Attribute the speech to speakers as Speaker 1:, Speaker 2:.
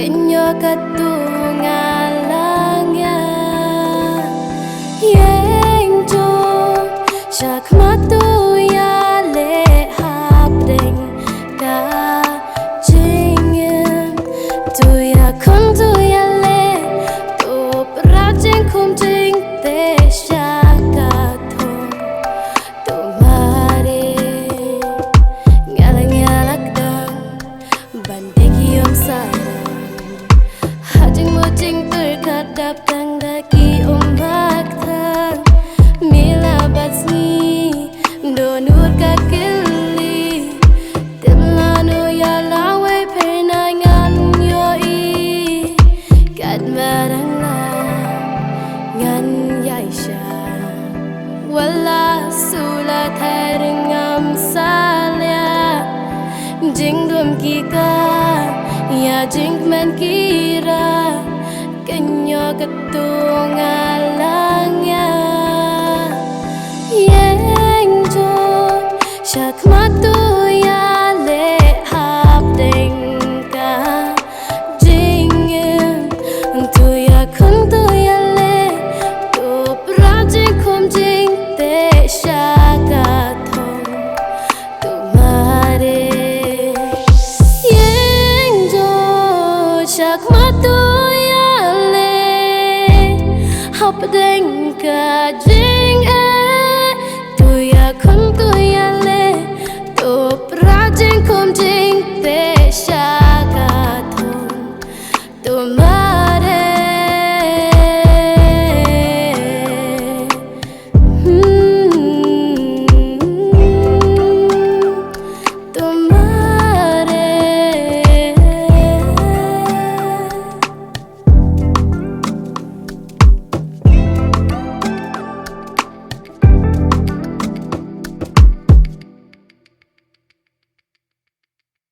Speaker 1: Kenyo katungalangnya Yengjo Shakmatu ya le hapdeng ka jingin Tu ya kun tu ya le Tu prajeng kum jing te shaka thong Tu mare ngalak ngalak dang bandegi om sarang Hajing mojing terkadap tang daki ombak thang Mila basni donur kakili Timlano ya lawe pernangan yoi Kat barang la ngan yaisha Wala sula tharingam salya Jing dum kika ya jing man kira Kenyo katungalangnya Yengjo Shakmatu ya le hapdeng ka jingin Tu ya kun tu ya le Tu prajeng kum jing te shaka thong Tu mare Yengjo Shakmatu ya le hapdeng ka